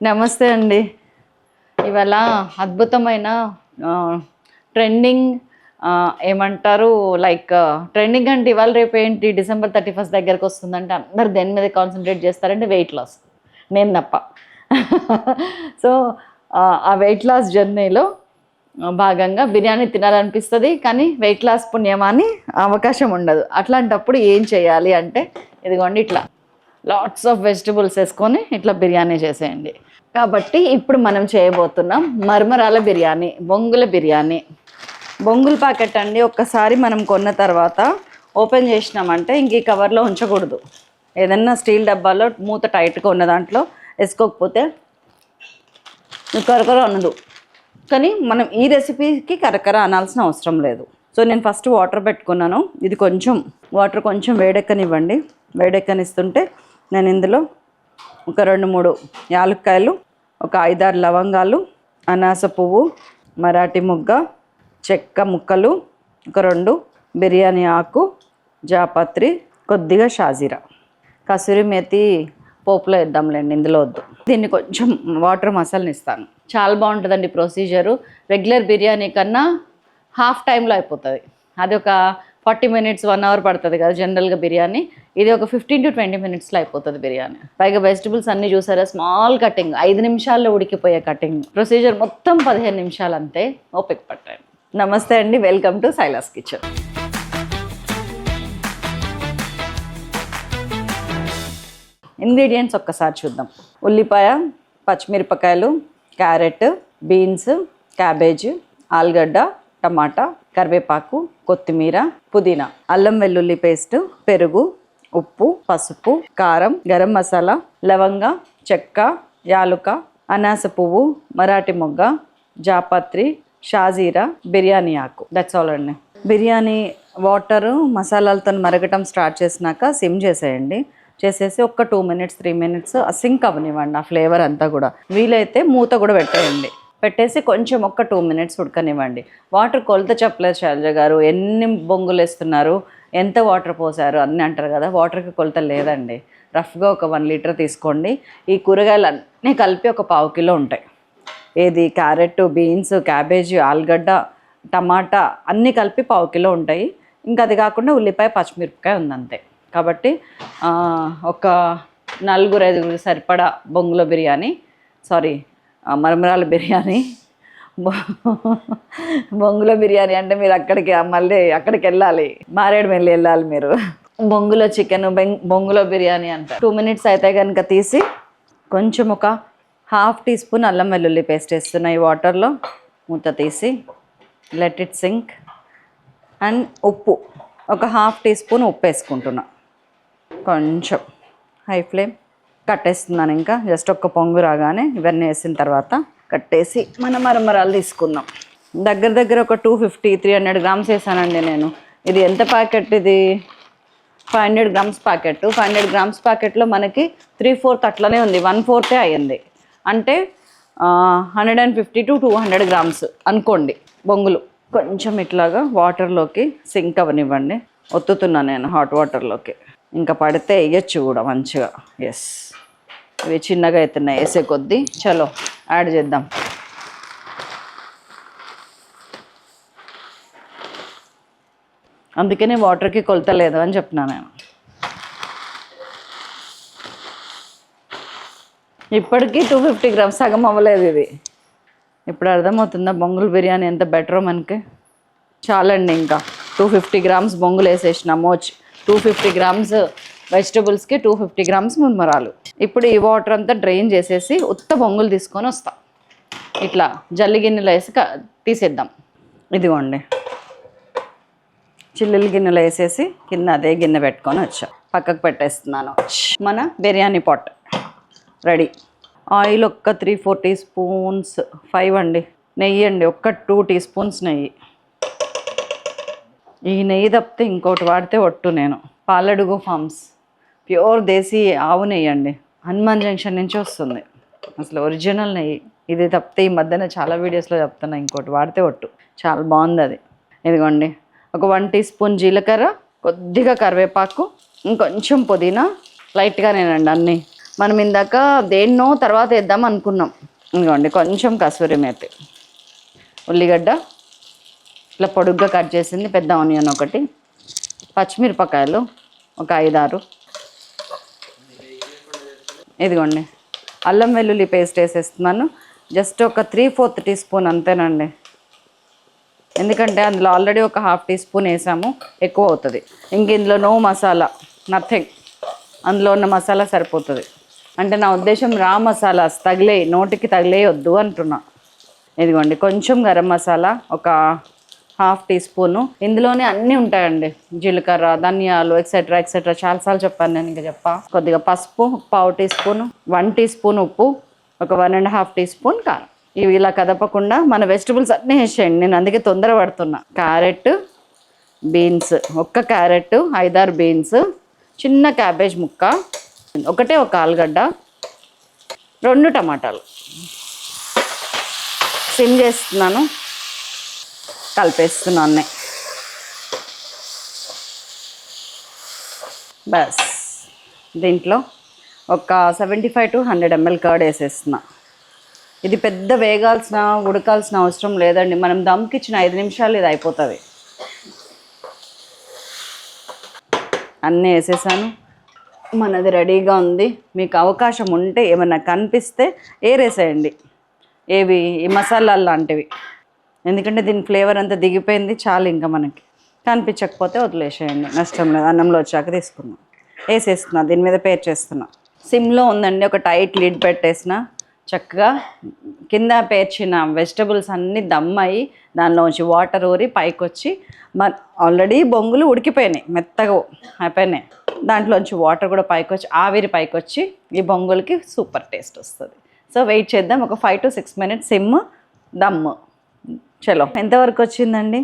నమస్తే అండి. ఇవాళ అద్భుతమైన ట్రెండింగ్ ఏమంటారు లైక్ ట్రెండింగ్ అంటే ఇవాళ రేపు ఏంటి డిసెంబర్ 31 దగ్గరకు వస్తుందంటే అందరు దేని మీద కాన్సన్ట్రేట్ చేస్తారంటే వెయిట్ లాస్. నేను తప్ప. సో ఆ వెయిట్ లాస్ జర్నీలో భాగంగా బిర్యానీ తినాలనిపిస్తుంది, కానీ వెయిట్ లాస్ పుణ్యమాని అవకాశం ఉండదు. అట్లాంటప్పుడు ఏం చేయాలి అంటే ఇదిగోండి ఇట్లా లాట్స్ ఆఫ్ వెజిటబుల్స్ వేసుకొని ఇట్లా బిర్యానీ చేసేయండి. కాబట్టి ఇప్పుడు మనం చేయబోతున్నాం మరమరాల బిర్యానీ, బొంగుల బిర్యానీ. బొంగుల ప్యాకెట్ అండి, ఒక్కసారి మనం కొన్న తర్వాత ఓపెన్ చేసినామంటే ఇంక ఈ కవర్లో ఉంచకూడదు. ఏదన్నా స్టీల్ డబ్బాలో మూత టైట్గా ఉన్న దాంట్లో వేసుకోకపోతే కరకర అనదు. కానీ మనం ఈ రెసిపీకి కరకర అనాల్సిన అవసరం లేదు. సో నేను ఫస్ట్ వాటర్ పెట్టుకున్నాను. ఇది వాటర్ కొంచెం వేడెక్కనివ్వండి. వేడెక్కనిస్తుంటే నేను ఇందులో ఒక 2-3 యాలక్కాయలు, ఒక 5-6 లవంగాలు, అనాస పువ్వు, మరాఠీ మొగ్గ, చెక్క ముక్కలు, ఒక 2 బిర్యానీ ఆకు, జాపత్రి, కొద్దిగా షాజీరా, కసూరి మేతి పోపులో వేద్దాంలేండి, ఇందులో వద్దు. దీన్ని కొంచెం వాటర్ మసాలాని ఇస్తాను. చాలా బాగుంటుందండి ప్రొసీజరు. రెగ్యులర్ బిర్యానీ కన్నా హాఫ్ టైంలో అయిపోతుంది. అది ఒక 40 minutes 1 hour పడుతుంది కదా జనరల్గా బిర్యానీ. ఇది ఒక 15 to 20 minutesలో అయిపోతుంది బిర్యానీ. పైగా వెజిటబుల్స్ అన్నీ చూసారా, స్మాల్ కటింగ్, 5 నిమిషాల్లో ఉడికిపోయే కటింగ్. ప్రొసీజర్ మొత్తం 15 నిమిషాలు అంతే. ఓపిక పట్టండి. నమస్తే అండి, welcome to Silas kitchen. Ingredients ఒక్కసారి చూద్దాం. ఉల్లిపాయ, పచ్చిమిరపకాయలు, క్యారెట్, బీన్స్, క్యాబేజ్, ఆలుగడ్డ, టమాటా, కరివేపాకు, కొత్తిమీర, పుదీనా, అల్లం వెల్లుల్లి పేస్ట్, పెరుగు, ఉప్పు, పసుపు, కారం, గరం మసాలా, లవంగ, చెక్క, యాలుక, అనాస పువ్వు, మరాఠీ మొగ్గ, జాపత్రి, షాజీరా, బిర్యానీ ఆకు. దట్స్ ఆల్ అండి. బిర్యానీ వాటరు మసాలాలతో మరగటం స్టార్ట్ చేసినాక సిమ్ చేసేయండి. చేసేసి ఒక 2 minutes 3 minutes సింక్ అవ్వనివ్వండి ఆ ఫ్లేవర్ అంతా కూడా. వీలైతే మూత కూడా పెట్టేయండి. పెట్టేసి కొంచెం ఒక 2 minutes ఉడకనివ్వండి. వాటర్ కొలత చెప్పలేదు శైలజ గారు, ఎన్ని బొంగులు వేస్తున్నారు, ఎంత వాటర్ పోసారు అన్నీ అంటారు కదా. వాటర్కి కొలత లేదండి. రఫ్గా ఒక 1 liter తీసుకోండి. ఈ కూరగాయలు అన్నీ కలిపి ఒక 1/4 kilo ఉంటాయి. ఏది క్యారెట్, బీన్స్, క్యాబేజీ, ఆలుగడ్డ, టమాటా అన్నీ కలిపి 1/4 kilo ఉంటాయి. ఇంకా అది కాకుండా ఉల్లిపాయ, పచ్చిమిరపకాయ ఉందంతే. కాబట్టి ఒక 4-5 సరిపడా బొంగుల బిర్యానీ, మరమరాల బిర్యానీ. బొంగుల బిర్యానీ అంటే మీరు అక్కడికి వెళ్ళాలి, మారేడుమిల్లి వెళ్ళాలి మీరు. బొంగుల చికెన్, బొంగుల బిర్యానీ అంటారు. 2 minutes అయితే కనుక తీసి కొంచెం ఒక 1/2 teaspoon అల్లం వెల్లుల్లి పేస్ట్ వేస్తున్నా ఈ వాటర్లో. మూత తీసి లెట్ ఇట్ సింక్. అండ్ ఉప్పు ఒక 1/2 teaspoon ఉప్పు వేసుకుంటున్నా. కొంచెం హై ఫ్లేమ్ కట్టేస్తున్నాను. ఇంకా జస్ట్ ఒక్క పొంగు రాగానే ఇవన్నీ వేసిన తర్వాత కట్టేసి మన మరమరాలు తీసుకుందాం. దగ్గర ఒక 250-300 grams వేసానండి నేను. ఇది ఎంత ప్యాకెట్? ఇది 500 grams ప్యాకెట్. 500 grams ప్యాకెట్లో మనకి 3/4 అట్లనే ఉంది, 1/4 అయ్యింది. అంటే 150 to 200 grams అనుకోండి బొంగులు. కొంచెం ఇట్లాగా వాటర్లోకి సింక్ అవ్వనివ్వండి. ఒత్తుతున్నా నేను హాట్ వాటర్లోకి. ఇంకా పడితే వేయచ్చు కూడా మంచిగా. ఎస్, ఇవి చిన్నగా అవుతున్నాయి వేసే కొద్దీ. చలో యాడ్ చేద్దాం. అందుకనే వాటర్కి కొలత లేదు అని చెప్తున్నాను నేను. ఇప్పటికీ 250 grams సగం అవ్వలేదు ఇది. ఇప్పుడు అర్థమవుతుందా బొంగుల బిర్యానీ ఎంత బెటరో మనకి. చాలండి, ఇంకా 250 grams బొంగులు వేసేసినాము. 250 grams వెజిటబుల్స్కి 250 grams మరమరాలు. ఇప్పుడు ఈ వాటర్ అంతా డ్రైన్ చేసేసి ఉత్త బొంగులు తీసుకొని వస్తాం. ఇట్లా జల్లి గిన్నెలో వేసి తీసేద్దాం. ఇదిగోండి, చిల్లులు గిన్నెలో వేసేసి కింద అదే గిన్నె పెట్టుకొని వచ్చాం. పక్కకు పెట్టేస్తున్నాను. మన బిర్యానీ పాట్ రెడీ. ఆయిల్ ఒక్క 3-4 teaspoons, 5 అండి. నెయ్యి అండి, ఒక్క 2 teaspoons నెయ్యి. ఈ నెయ్యి తప్పితే ఇంకోటి వాడితే ఒట్టు నేను. పాలడుగు ఫార్మ్స్ ప్యూర్ దేశీ ఆవు నెయ్యి అండి. హనుమాన్ జంక్షన్ నుంచి వస్తుంది, అసలు ఒరిజినల్ నెయ్యి. ఇది తప్పితే ఈ మధ్యన చాలా వీడియోస్లో చెప్తున్నా, ఇంకోటి వాడితే ఒట్టు. చాలా బాగుంది అది. ఇదిగోండి, ఒక 1 teaspoon జీలకర్ర, కొద్దిగా కరివేపాకు, ఇంకొంచెం పుదీనా, లైట్గానేనండి అన్నీ. మనం ఇందాక దేన్నో తర్వాత వేద్దాం అనుకున్నాం. ఇంకోండి కొంచెం కసూరి మేతి, ఉల్లిగడ్డ ఇట్లా పొడుగ్గా కట్ చేసింది, పెద్ద ఆనియన్ ఒకటి, పచ్చిమిరపకాయలు ఒక 5-6, ఇదిగోండి అల్లం వెల్లుల్లి పేస్ట్ వేసేస్తున్నాను. జస్ట్ ఒక 3/4 టీ స్పూన్ అంతేనండి, ఎందుకంటే అందులో ఆల్రెడీ ఒక 1/2 టీ స్పూన్ వేసాము, ఎక్కువ అవుతుంది. ఇంక ఇందులో నో మసాలా, నథింగ్, అందులో ఉన్న మసాలా సరిపోతుంది. అంటే నా ఉద్దేశం రా మసాలాస్ తగిలే, నోటికి తగిలేయొద్దు అంటున్నా. ఇదిగోండి కొంచెం గరం మసాలా ఒక 1/2 టీ స్పూను, ఇందులోనే అన్నీ ఉంటాయండి, జీలకర్ర, ధనియాలు ఎక్సెట్రా ఎక్సెట్రా, చాలాసార్లు చెప్పాను నేను, ఇంకా చెప్పా. కొద్దిగా పసుపు 1/2 టీ స్పూను, 1 టీ స్పూన్ ఉప్పు, ఒక 1.5 టీ స్పూన్ కారం. ఇవి ఇలా కదపకుండా మన వెజిటబుల్స్ అన్నీ వేసేయండి, నేను అందుకే తొందర పడుతున్నా. క్యారెట్, బీన్స్, ఒక్క క్యారెట్, 5-6 బీన్స్, చిన్న క్యాబేజ్ ముక్క, ఒకటే ఒక ఆలుగడ్డ, 2 టమాటాలు. సిమ్ చేస్తున్నాను, కలిపేస్తున్నాను. బస్ దీంట్లో ఒక 75 to 100 ml కర్డ్ వేసేస్తున్నా. ఇది పెద్ద వేగాల్సిన ఉడకాల్సిన అవసరం లేదండి, మనం దమ్కి ఇచ్చిన 5 నిమిషాలు ఇది అయిపోతుంది. అన్నీ వేసేసాను, మనది రెడీగా ఉంది. మీకు అవకాశం ఉంటే ఏమన్నా కనిపిస్తే ఏరేసేయండి, ఏవి ఈ మసాలాలు లాంటివి, ఎందుకంటే దీని ఫ్లేవర్ అంతా దిగిపోయింది చాలు. ఇంకా మనకి కనిపించకపోతే వదిలేసేయండి, నష్టం లేదు. అన్నంలో వచ్చాక తీసుకున్నాం, వేసేస్తున్నా, దీని మీద పేర్ చేస్తున్నా. సిమ్లో ఉందండి, ఒక టైట్ లిడ్ పెట్టేసిన, చక్కగా కింద పేర్చిన వెజిటబుల్స్ అన్నీ దమ్మాయి, దానిలోంచి వాటర్ ఊరి పైకి వచ్చి, ఆల్రెడీ బొంగులు ఉడికిపోయినాయి, మెత్తగా అయిపోయినాయి, దాంట్లోంచి వాటర్ కూడా పైకి వచ్చి, ఆవిరి పైకి వచ్చి ఈ బొంగులకి సూపర్ టేస్ట్ వస్తుంది. సో వెయిట్ చేద్దాం, ఒక 5 to 6 minutes సిమ్, దమ్ము. చలో, ఎంతవరకు వచ్చిందండి?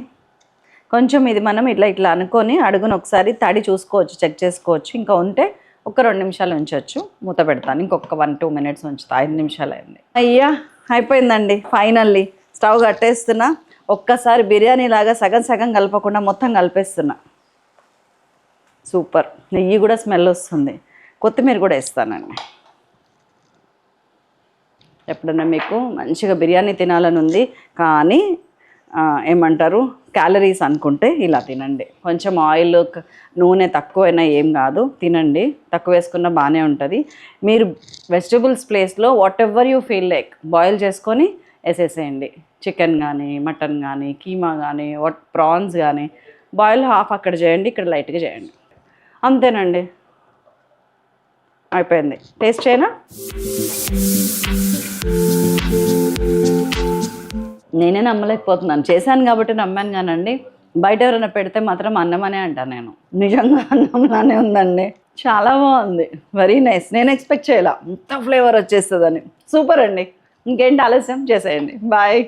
కొంచెం ఇది మనం ఇట్లా ఇట్లా అనుకొని అడుగును ఒకసారి తడి చూసుకోవచ్చు, చెక్ చేసుకోవచ్చు. ఇంకా ఉంటే ఒక 2 నిమిషాలు ఉంచవచ్చు, మూత పెడతాను. ఇంకొక 1-2 minutes ఉంచుతా, 5 నిమిషాలు అయింది. అయ్యా అయిపోయిందండి, ఫైనల్లీ స్టవ్ కట్టేస్తున్నా. ఒక్కసారి బిర్యానీ లాగా సగం సగం కలపకుండా మొత్తం కలిపేస్తున్నా. సూపర్, నెయ్యి కూడా స్మెల్ వస్తుంది. కొత్తిమీర కూడా వేస్తానండి. ఎప్పుడన్నా మీకు మంచిగా బిర్యానీ తినాలని ఉంది కానీ ఏమంటారు క్యాలరీస్ అనుకుంటే ఇలా తినండి. కొంచెం ఆయిల్ నూనె తక్కువైనా ఏం కాదు, తినండి, తక్కువ వేసుకున్న బాగానే ఉంటుంది. మీరు వెజిటబుల్స్ ప్లేస్లో what ever you feel like boil చేసుకొని వేసేసేయండి. చికెన్ కానీ, మటన్ కానీ, కీమా కానీ, ప్రాన్స్ కానీ బాయిల్ హాఫ్ అక్కడ చేయండి, ఇక్కడ లైట్గా చేయండి, అంతేనండి, అయిపోయింది. టేస్ట్ చేయనా? నేనే నమ్మలేకపోతున్నాను, చేశాను కాబట్టి నమ్మాను కానండి. బయట ఎవరైనా పెడితే మాత్రం అన్నమనే అంటాను నేను. నిజంగా అన్నంలానే ఉందండి, చాలా బాగుంది, వెరీ నైస్. నేను ఎక్స్పెక్ట్ చేయాల ఇంత ఫ్లేవర్ వచ్చేస్తుందని. సూపర్ అండి. ఇంకేంటి ఆలస్యం, చేసేయండి. బాయ్.